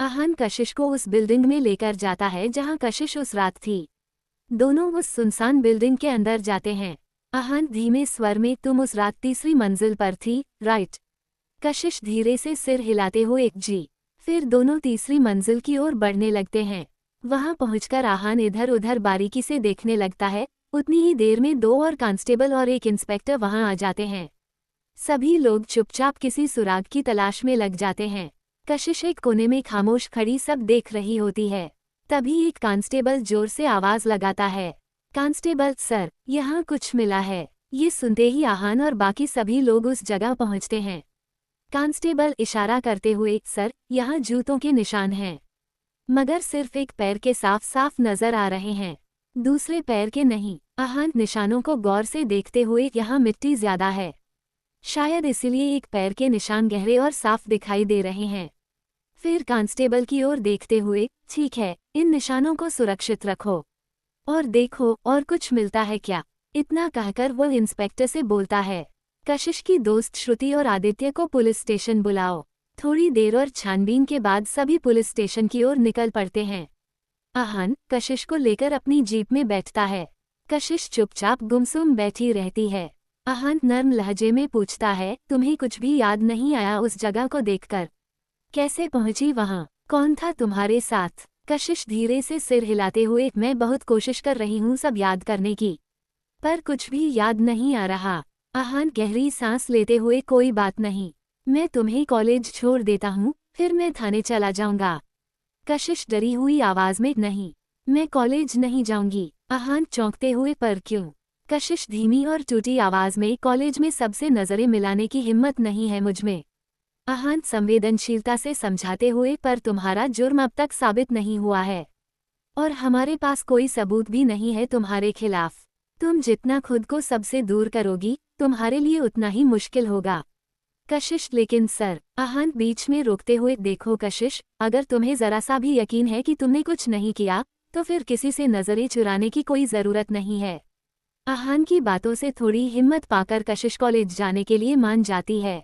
अहान कशिश को उस बिल्डिंग में लेकर जाता है जहां कशिश उस रात थी। दोनों उस सुनसान बिल्डिंग के अंदर जाते हैं। अहान धीमे स्वर में, तुम उस रात तीसरी मंजिल पर थी, राइट? कशिश धीरे से सिर हिलाते हुए एक जी। फिर दोनों तीसरी मंजिल की ओर बढ़ने लगते हैं। वहां पहुंचकर आहान इधर उधर बारीकी से देखने लगता है। उतनी ही देर में 2 और कांस्टेबल और एक इंस्पेक्टर वहां आ जाते हैं। सभी लोग चुपचाप किसी सुराग की तलाश में लग जाते हैं। कशिश एक कोने में खामोश खड़ी सब देख रही होती है। तभी एक कांस्टेबल जोर से आवाज लगाता है, कांस्टेबल सर, यहाँ कुछ मिला है। ये सुनते ही आहान और बाकी सभी लोग उस जगह पहुंचते हैं। कांस्टेबल इशारा करते हुए, सर, यहाँ जूतों के निशान हैं, मगर सिर्फ एक पैर के साफ साफ नजर आ रहे हैं, दूसरे पैर के नहीं। आहान निशानों को गौर से देखते हुए, यहाँ मिट्टी ज्यादा है, शायद इसीलिए एक पैर के निशान गहरे और साफ दिखाई दे रहे हैं। फिर कांस्टेबल की ओर देखते हुए, ठीक है, इन निशानों को सुरक्षित रखो और देखो और कुछ मिलता है क्या। इतना कहकर वो इंस्पेक्टर से बोलता है, कशिश की दोस्त श्रुति और आदित्य को पुलिस स्टेशन बुलाओ। थोड़ी देर और छानबीन के बाद सभी पुलिस स्टेशन की ओर निकल पड़ते हैं। आहान कशिश को लेकर अपनी जीप में बैठता है। कशिश चुपचाप गुमसुम बैठी रहती है। आहान नर्म लहजे में पूछता है, तुम्हें कुछ भी याद नहीं आया उस जगह को देखकर? कैसे पहुंची वहां? कौन था तुम्हारे साथ? कशिश धीरे से सिर हिलाते हुए, मैं बहुत कोशिश कर रही हूँ सब याद करने की, पर कुछ भी याद नहीं आ रहा। आहान गहरी सांस लेते हुए, कोई बात नहीं, मैं तुम्हें कॉलेज छोड़ देता हूँ, फिर मैं थाने चला जाऊंगा। कशिश डरी हुई आवाज में, नहीं, मैं कॉलेज नहीं जाऊंगी। आहान चौंकते हुए, पर क्यों? कशिश धीमी और टूटी आवाज में, कॉलेज में सबसे नजरें मिलाने की हिम्मत नहीं है मुझमें। आहान संवेदनशीलता से समझाते हुए, पर तुम्हारा जुर्म अब तक साबित नहीं हुआ है और हमारे पास कोई सबूत भी नहीं है तुम्हारे खिलाफ। तुम जितना खुद को सबसे दूर करोगी, तुम्हारे लिए उतना ही मुश्किल होगा। कशिश, लेकिन सर, आहान बीच में रोकते हुए, देखो कशिश, अगर तुम्हें जरा सा भी यकीन है कि तुमने कुछ नहीं किया, तो फिर किसी से नजरें चुराने की कोई जरूरत नहीं है। आहान की बातों से थोड़ी हिम्मत पाकर कशिश कॉलेज जाने के लिए मान जाती है।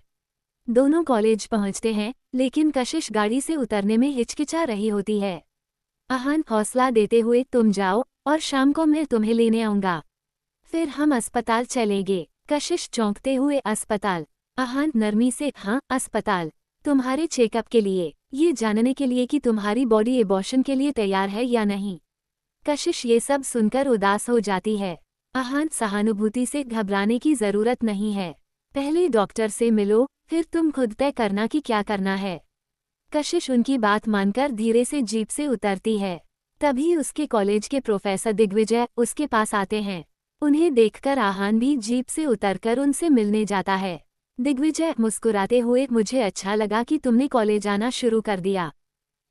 दोनों कॉलेज पहुंचते हैं, लेकिन कशिश गाड़ी से उतरने में हिचकिचा रही होती है। आहान हौसला देते हुए, तुम जाओ और शाम को मैं तुम्हें लेने आऊंगा, फिर हम अस्पताल चलेंगे। कशिश चौंकते हुए, अस्पताल? आहान नरमी से, हाँ, अस्पताल, तुम्हारे चेकअप के लिए, ये जानने के लिए कि तुम्हारी बॉडी एबॉर्शन के लिए तैयार है या नहीं। कशिश ये सब सुनकर उदास हो जाती है। आहान सहानुभूति से, घबराने की जरूरत नहीं है, पहले डॉक्टर से मिलो, फिर तुम खुद तय करना कि क्या करना है। कशिश उनकी बात मानकर धीरे से जीप से उतरती है। तभी उसके कॉलेज के प्रोफेसर दिग्विजय उसके पास आते हैं। उन्हें देखकर आहान भी जीप से उतरकर उनसे मिलने जाता है। दिग्विजय मुस्कुराते हुए, मुझे अच्छा लगा कि तुमने कॉलेज आना शुरू कर दिया।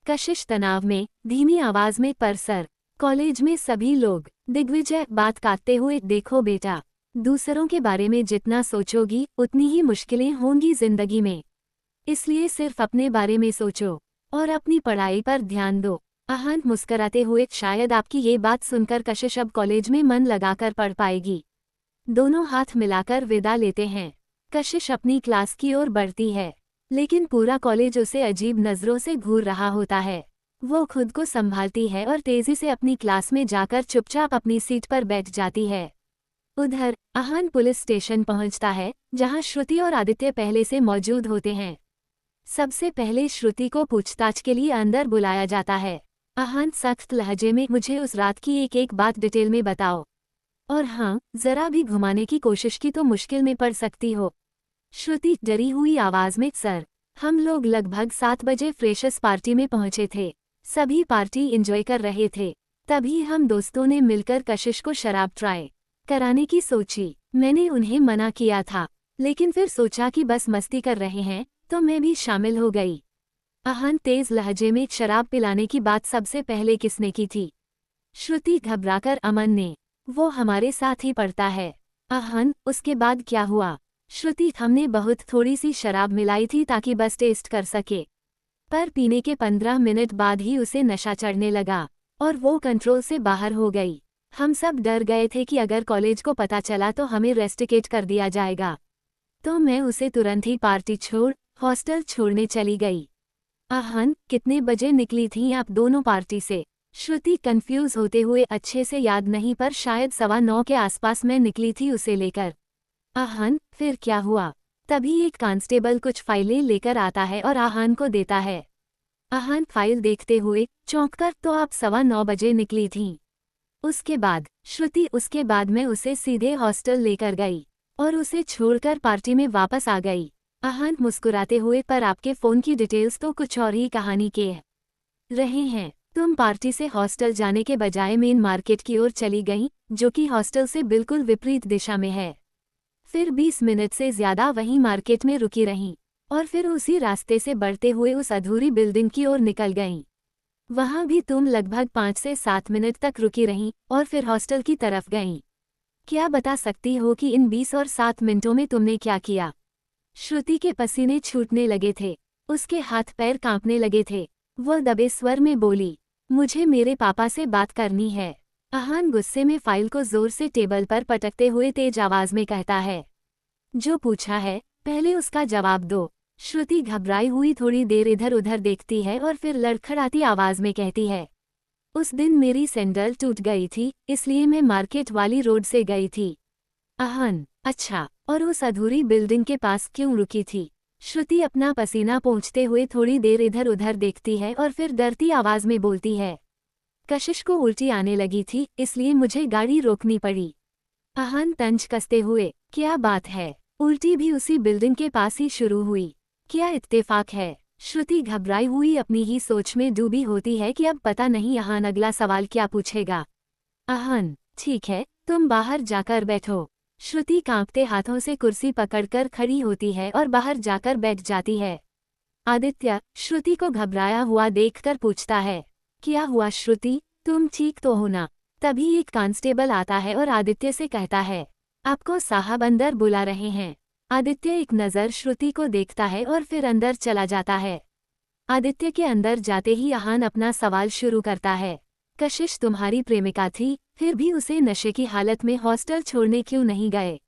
कशिश तनाव में, धीमी आवाज में, पर सर, कॉलेज में सभी लोग। दिग्विजय बात काटते हुए, देखो बेटा, दूसरों के बारे में जितना सोचोगी उतनी ही मुश्किलें होंगी जिंदगी में, इसलिए सिर्फ अपने बारे में सोचो और अपनी पढ़ाई पर ध्यान दो। आहान मुस्कराते हुए, शायद आपकी ये बात सुनकर कशिश अब कॉलेज में मन लगाकर पढ़ पाएगी। दोनों हाथ मिलाकर विदा लेते हैं। कशिश अपनी क्लास की ओर बढ़ती है, लेकिन पूरा कॉलेज उसे अजीब नजरों से घूर रहा होता है। वो खुद को संभालती है और तेजी से अपनी क्लास में जाकर चुपचाप अपनी सीट पर बैठ जाती है। उधर आहान पुलिस स्टेशन पहुंचता है, जहां श्रुति और आदित्य पहले से मौजूद होते हैं। सबसे पहले श्रुति को पूछताछ के लिए अंदर बुलाया जाता है। आहान सख्त लहजे में, मुझे उस रात की एक एक बात डिटेल में बताओ, और हाँ, जरा भी घुमाने की कोशिश की तो मुश्किल में पड़ सकती हो। श्रुति डरी हुई आवाज में, सर, हम लोग लगभग 7 बजे फ्रेशर्स पार्टी में पहुंचे थे, सभी पार्टी एंजॉय कर रहे थे। तभी हम दोस्तों ने मिलकर कशिश को शराब ट्राई कराने की सोची। मैंने उन्हें मना किया था, लेकिन फिर सोचा कि बस मस्ती कर रहे हैं तो मैं भी शामिल हो गई। आहान तेज लहजे में, शराब पिलाने की बात सबसे पहले किसने की थी? श्रुति घबराकर, अमन ने, वो हमारे साथ ही पढ़ता है। आहान, उसके बाद क्या हुआ? श्रुति, हमने बहुत थोड़ी सी शराब मिलाई थी ताकि बस टेस्ट कर सके, पर पीने के 15 मिनट बाद ही उसे नशा चढ़ने लगा और वो कंट्रोल से बाहर हो गई। हम सब डर गए थे कि अगर कॉलेज को पता चला तो हमें रेस्टिकेट कर दिया जाएगा, तो मैं उसे तुरंत ही पार्टी छोड़ हॉस्टल छोड़ने चली गई। आहन, कितने बजे निकली थी आप दोनों पार्टी से? श्रुति कंफ्यूज होते हुए, अच्छे से याद नहीं पर शायद 9:15 के आसपास मैं निकली थी उसे लेकर। आहन, फिर क्या हुआ? तभी एक कांस्टेबल कुछ फाइलें लेकर आता है और आहन को देता है। आहन फाइल देखते हुए चौंककर, तो आप 9:15 बजे निकली थीं। उसके बाद श्रुति, उसके बाद मैं उसे सीधे हॉस्टल लेकर गई और उसे छोड़कर पार्टी में वापस आ गई। आहन मुस्कुराते हुए, पर आपके फ़ोन की डिटेल्स तो कुछ और ही कहानी के रहे हैं। तुम पार्टी से हॉस्टल जाने के बजाय मेन मार्केट की ओर चली गईं, जो कि हॉस्टल से बिल्कुल विपरीत दिशा में है। फिर 20 मिनट से ज़्यादा वहीं मार्केट में रुकी रहीं और फिर उसी रास्ते से बढ़ते हुए उस अधूरी बिल्डिंग की ओर निकल गईं। वहाँ भी तुम लगभग 5 से 7 मिनट तक रुकी रहीं और फिर हॉस्टल की तरफ गईं। क्या बता सकती हो कि इन 20 और 7 मिनटों में तुमने क्या किया? श्रुति के पसीने छूटने लगे थे, उसके हाथ पैर कांपने लगे थे। वह दबे स्वर में बोली, मुझे मेरे पापा से बात करनी है। आहन गुस्से में फाइल को जोर से टेबल पर पटकते हुए तेज आवाज में कहता है, जो पूछा है पहले उसका जवाब दो। श्रुति घबराई हुई थोड़ी देर इधर उधर देखती है और फिर लड़खड़ाती आवाज में कहती है, उस दिन मेरी सैंडल टूट गई थी, इसलिए मैं मार्केट वाली रोड से गई थी। आहन, अच्छा, और उस अधूरी बिल्डिंग के पास क्यों रुकी थी? श्रुति अपना पसीना पोंछते हुए थोड़ी देर इधर उधर देखती है और फिर डरती आवाज में बोलती है, कशिश को उल्टी आने लगी थी, इसलिए मुझे गाड़ी रोकनी पड़ी। आहन तंज कसते हुए, क्या बात है, उल्टी भी उसी बिल्डिंग के पास ही शुरू हुई? क्या इत्तेफाक है? श्रुति घबराई हुई अपनी ही सोच में डूबी होती है कि अब पता नहीं आहन अगला सवाल क्या पूछेगा। आहन, ठीक है, तुम बाहर जाकर बैठो। श्रुति कांपते हाथों से कुर्सी पकड़कर खड़ी होती है और बाहर जाकर बैठ जाती है। आदित्य श्रुति को घबराया हुआ देखकर पूछता है, क्या हुआ श्रुति, तुम ठीक तो हो ना? तभी एक कांस्टेबल आता है और आदित्य से कहता है, आपको साहब अंदर बुला रहे हैं। आदित्य एक नज़र श्रुति को देखता है और फिर अंदर चला जाता है। आदित्य के अंदर जाते ही आहन अपना सवाल शुरू करता है, कशिश तुम्हारी प्रेमिका थी, फिर भी उसे नशे की हालत में हॉस्टल छोड़ने क्यों नहीं गए?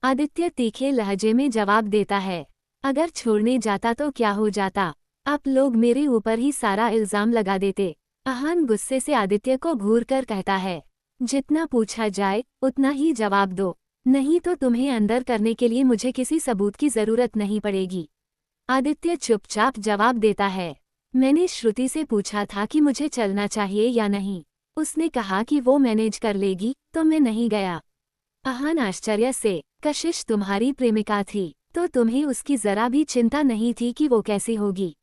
आदित्य तीखे लहजे में जवाब देता है, अगर छोड़ने जाता तो क्या हो जाता? आप लोग मेरे ऊपर ही सारा इल्जाम लगा देते। आहन गुस्से से आदित्य को घूरकर कहता है, जितना पूछा जाए उतना ही जवाब दो, नहीं तो तुम्हें अंदर करने के लिए मुझे किसी सबूत की जरूरत नहीं पड़ेगी। आदित्य चुपचाप जवाब देता है, मैंने श्रुति से पूछा था कि मुझे चलना चाहिए या नहीं। उसने कहा कि वो मैनेज कर लेगी, तो मैं नहीं गया। आहन आश्चर्य से, कशिश तुम्हारी प्रेमिका थी, तो तुम्हें उसकी जरा भी चिंता नहीं थी कि वो कैसी होगी,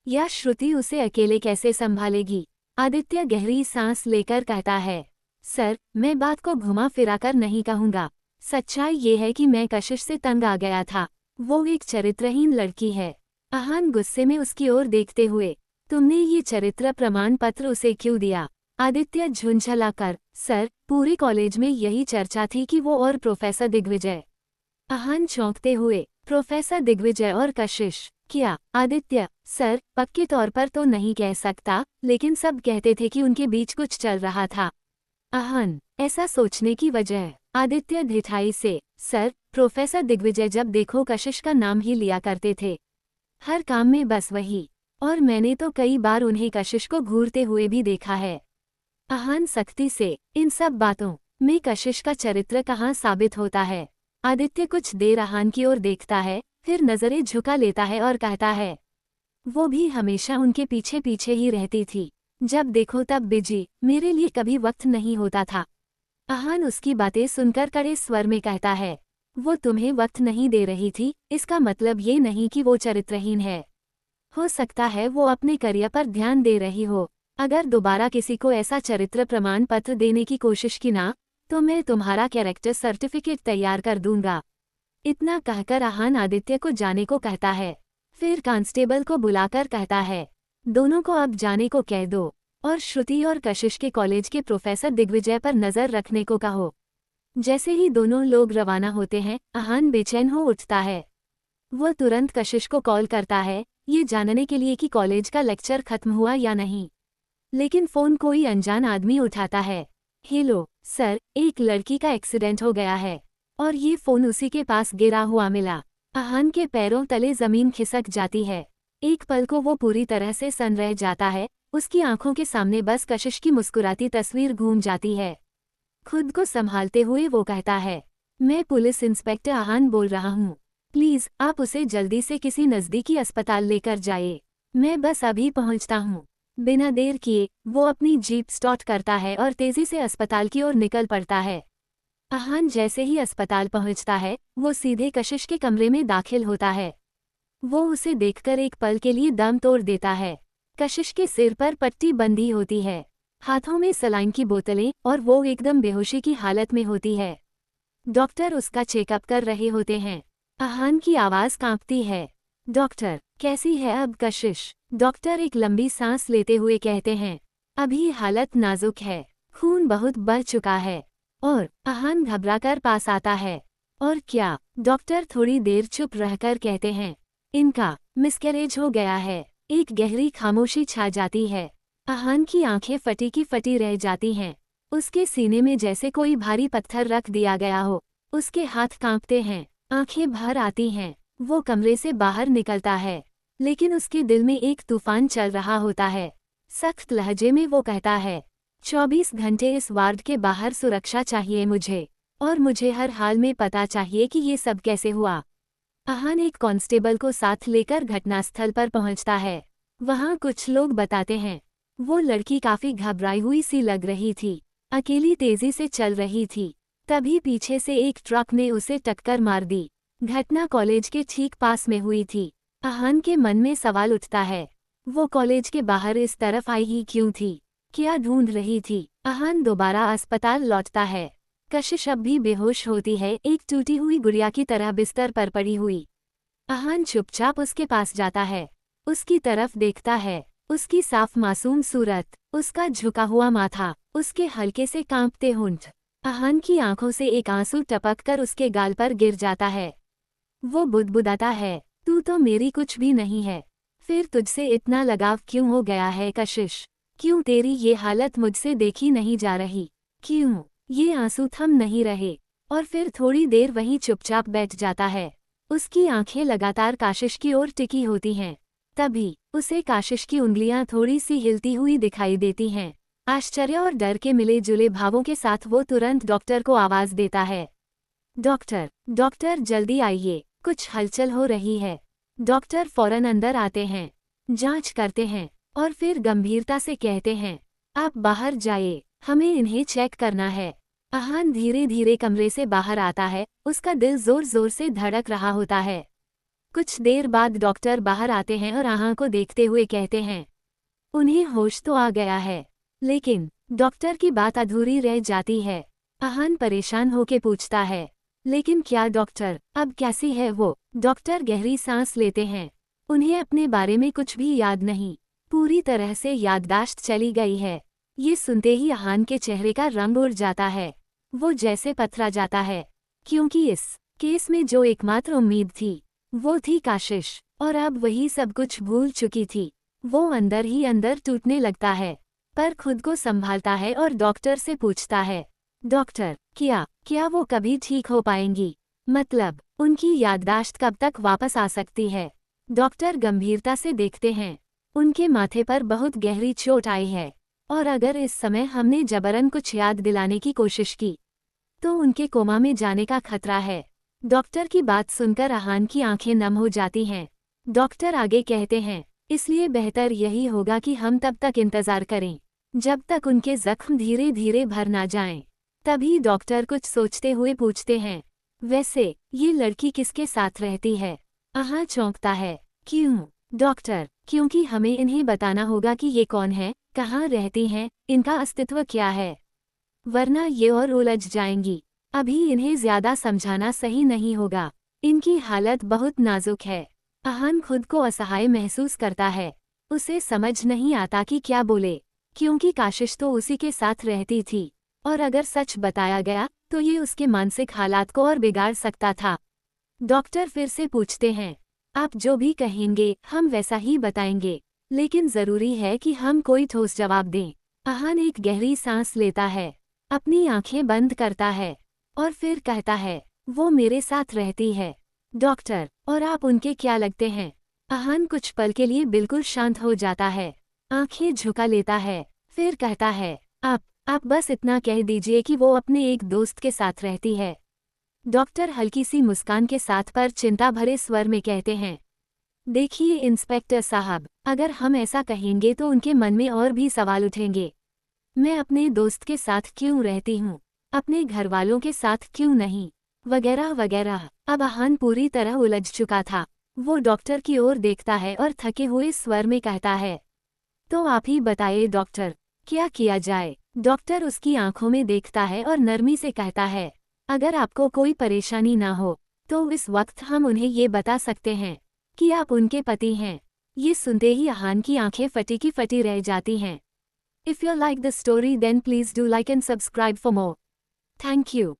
या श्रुति उसे अकेले कैसे संभालेगी? आदित्य गहरी सांस लेकर कहता है, सर, मैं बात को घुमा फिराकर नहीं कहूँगा। सच्चाई ये है कि मैं कशिश से तंग आ गया था। वो एक चरित्रहीन लड़की है। आहन गुस्से में उसकी ओर देखते हुए, तुमने ये चरित्र प्रमाण पत्र उसे क्यों दिया? आदित्य झुंझलाकर, सर, पूरे कॉलेज में यही चर्चा थी कि वो और प्रोफेसर दिग्विजय। आहन चौंकते हुए, प्रोफेसर दिग्विजय और कशिश, क्या? आदित्य, सर, पक्के तौर पर तो नहीं कह सकता, लेकिन सब कहते थे कि उनके बीच कुछ चल रहा था। आहन, ऐसा सोचने की वजह? आदित्य ढिठाई से, सर, प्रोफेसर दिग्विजय जब देखो कशिश का नाम ही लिया करते थे, हर काम में बस वही, और मैंने तो कई बार उन्हें कशिश को घूरते हुए भी देखा है। आहन सख्ती से, इन सब बातों में कशिश का चरित्र कहाँ साबित होता है? आदित्य कुछ देर आहन की ओर देखता है, फिर नजरें झुका लेता है और कहता है, वो भी हमेशा उनके पीछे पीछे ही रहती थी, जब देखो तब बिजी, मेरे लिए कभी वक्त नहीं होता था। आहन उसकी बातें सुनकर कड़े स्वर में कहता है, वो तुम्हें वक्त नहीं दे रही थी, इसका मतलब ये नहीं कि वो चरित्रहीन है। हो सकता है वो अपने करियर पर ध्यान दे रही हो। अगर दोबारा किसी को ऐसा चरित्र प्रमाण पत्र देने की कोशिश की ना, तो मैं तुम्हारा कैरेक्टर सर्टिफिकेट तैयार कर दूंगा। इतना कहकर आहन आदित्य को जाने को कहता है, फिर कांस्टेबल को बुलाकर कहता है, दोनों को अब जाने को कह दो और श्रुति और कशिश के कॉलेज के प्रोफेसर दिग्विजय पर नजर रखने को कहो। जैसे ही दोनों लोग रवाना होते हैं, आहन बेचैन हो उठता है। वो तुरंत कशिश को कॉल करता है, ये जानने के लिए कि कॉलेज का लेक्चर खत्म हुआ या नहीं, लेकिन फोन कोई अनजान आदमी उठाता है। हेलो सर, एक लड़की का एक्सीडेंट हो गया है और ये फोन उसी के पास गिरा हुआ मिला। आहन के पैरों तले जमीन खिसक जाती है। एक पल को वो पूरी तरह से सन रह जाता है, उसकी आंखों के सामने बस कशिश की मुस्कुराती तस्वीर घूम जाती है। खुद को संभालते हुए वो कहता है, मैं पुलिस इंस्पेक्टर आहान बोल रहा हूँ। प्लीज आप उसे जल्दी से किसी नज़दीकी अस्पताल लेकर जाइए। मैं बस अभी पहुँचता हूँ। बिना देर किए वो अपनी जीप स्टार्ट करता है और तेजी से अस्पताल की ओर निकल पड़ता है। आहान जैसे ही अस्पताल पहुँचता है, वो सीधे कशिश के कमरे में दाखिल होता है। वो उसे देखकर एक पल के लिए दम तोड़ देता है। कशिश के सिर पर पट्टी बंधी होती है, हाथों में सलाइन की बोतलें, और वो एकदम बेहोशी की हालत में होती है। डॉक्टर उसका चेकअप कर रहे होते हैं। आहान की आवाज़ कांपती है, डॉक्टर कैसी है अब कशिश? डॉक्टर एक लंबी सांस लेते हुए कहते हैं, अभी हालत नाजुक है, खून बहुत बह चुका है। और आहान घबराकर पास आता है। और क्या? डॉक्टर थोड़ी देर चुप रहकर कहते हैं, इनका मिसकैरेज हो गया है। एक गहरी खामोशी छा जाती है। आहान की आंखें फटी की फटी रह जाती हैं। उसके सीने में जैसे कोई भारी पत्थर रख दिया गया हो। उसके हाथ कांपते हैं, आंखें भर आती हैं। वो कमरे से बाहर निकलता है, लेकिन उसके दिल में एक तूफान चल रहा होता है। सख्त लहजे में वो कहता है, 24 घंटे इस वार्ड के बाहर सुरक्षा चाहिए मुझे, और मुझे हर हाल में पता चाहिए कि ये सब कैसे हुआ। आहान एक कांस्टेबल को साथ लेकर घटनास्थल पर पहुंचता है। वहां कुछ लोग बताते हैं, वो लड़की काफी घबराई हुई सी लग रही थी, अकेली तेजी से चल रही थी। तभी पीछे से एक ट्रक ने उसे टक्कर मार दी। घटना कॉलेज के ठीक पास में हुई थी। आहान के मन में सवाल उठता है, वो कॉलेज के बाहर इस तरफ आई ही क्यों थी? क्या ढूंढ रही थी? आहान दोबारा अस्पताल लौटता है। कशिश अब भी बेहोश होती है, एक टूटी हुई गुड़िया की तरह बिस्तर पर पड़ी हुई। आहान चुपचाप उसके पास जाता है, उसकी तरफ देखता है। उसकी साफ मासूम सूरत, उसका झुका हुआ माथा, उसके हल्के से कांपते होंठ। आहान की आंखों से एक आंसू टपककर उसके गाल पर गिर जाता है। वो बुदबुदाता है, तू तो मेरी कुछ भी नहीं है। फिर तुझसे इतना लगाव क्यों हो गया है कशिश? क्यों तेरी ये हालत मुझसे देखी नहीं जा रही? क्यों? ये आंसू थम नहीं रहे, और फिर थोड़ी देर वहीं चुपचाप बैठ जाता है। उसकी आंखें लगातार काशिश की ओर टिकी होती हैं। तभी उसे काशिश की उंगलियां थोड़ी सी हिलती हुई दिखाई देती हैं। आश्चर्य और डर के मिले जुले भावों के साथ वो तुरंत डॉक्टर को आवाज देता है, डॉक्टर, डॉक्टर जल्दी आइए, कुछ हलचल हो रही है। डॉक्टर फौरन अंदर आते हैं, जांच करते हैं, और फिर गंभीरता से कहते हैं, आप बाहर जाइए, हमें इन्हें चेक करना है। आहान धीरे धीरे कमरे से बाहर आता है, उसका दिल जोर जोर से धड़क रहा होता है। कुछ देर बाद डॉक्टर बाहर आते हैं और आहान को देखते हुए कहते हैं, उन्हें होश तो आ गया है। लेकिन डॉक्टर की बात अधूरी रह जाती है। आहान परेशान होकर पूछता है, लेकिन क्या डॉक्टर, अब कैसी है वो? डॉक्टर गहरी सांस लेते हैं। उन्हें अपने बारे में कुछ भी याद नहीं, पूरी तरह से याददाश्त चली गई है। ये सुनते ही आहान के चेहरे का रंग उड़ जाता है। वो जैसे पथरा जाता है, क्योंकि इस केस में जो एकमात्र उम्मीद थी, वो थी काशिश, और अब वही सब कुछ भूल चुकी थी। वो अंदर ही अंदर टूटने लगता है, पर खुद को संभालता है और डॉक्टर से पूछता है, डॉक्टर, क्या वो कभी ठीक हो पाएंगी? मतलब उनकी याददाश्त कब तक वापस आ सकती है? डॉक्टर गंभीरता से देखते हैं। उनके माथे पर बहुत गहरी चोट आई है, और अगर इस समय हमने जबरन कुछ याद दिलाने की कोशिश की, तो उनके कोमा में जाने का खतरा है। डॉक्टर की बात सुनकर आहान की आंखें नम हो जाती हैं। डॉक्टर आगे कहते हैं, इसलिए बेहतर यही होगा कि हम तब तक इंतजार करें, जब तक उनके जख्म धीरे धीरे भर ना जाएं। तभी डॉक्टर कुछ सोचते हुए पूछते हैं, वैसे ये लड़की किसके साथ रहती है? आहान चौंकता है, क्यों? डॉक्टर, क्योंकि हमें इन्हें बताना होगा कि ये कौन है, कहाँ रहती हैं, इनका अस्तित्व क्या है, वरना ये और उलझ जाएंगी। अभी इन्हें ज्यादा समझाना सही नहीं होगा। इनकी हालत बहुत नाजुक है। आहान खुद को असहाय महसूस करता है। उसे समझ नहीं आता कि क्या बोले, क्योंकि काशिश तो उसी के साथ रहती थी, और अगर सच बताया गया तो ये उसके मानसिक हालात को और बिगाड़ सकता था। डॉक्टर फिर से पूछते हैं, आप जो भी कहेंगे हम वैसा ही बताएंगे, लेकिन जरूरी है कि हम कोई ठोस जवाब दें। आहान एक गहरी सांस लेता है, अपनी आंखें बंद करता है, और फिर कहता है, वो मेरे साथ रहती है। डॉक्टर, और आप उनके क्या लगते हैं? अहान कुछ पल के लिए बिल्कुल शांत हो जाता है, आंखें झुका लेता है, फिर कहता है, आप बस इतना कह दीजिए कि वो अपने एक दोस्त के साथ रहती है। डॉक्टर हल्की सी मुस्कान के साथ पर चिंता भरे स्वर में कहते हैं, देखिए इंस्पेक्टर साहब, अगर हम ऐसा कहेंगे तो उनके मन में और भी सवाल उठेंगे। मैं अपने दोस्त के साथ क्यों रहती हूँ, अपने घर वालों के साथ क्यों नहीं, वगैरह वगैरह। अब अहान पूरी तरह उलझ चुका था। वो डॉक्टर की ओर देखता है और थके हुए स्वर में कहता है, तो आप ही बताइए डॉक्टर, क्या किया जाए। डॉक्टर उसकी आंखों में देखता है और नरमी से कहता है, अगर आपको कोई परेशानी ना हो तो इस वक्त हम उन्हें ये बता सकते हैं कि आप उनके पति हैं। ये सुनते ही अहान की आंखें फटी की फटी रह जाती हैं। If you like the story then please do like and subscribe for more. Thank you.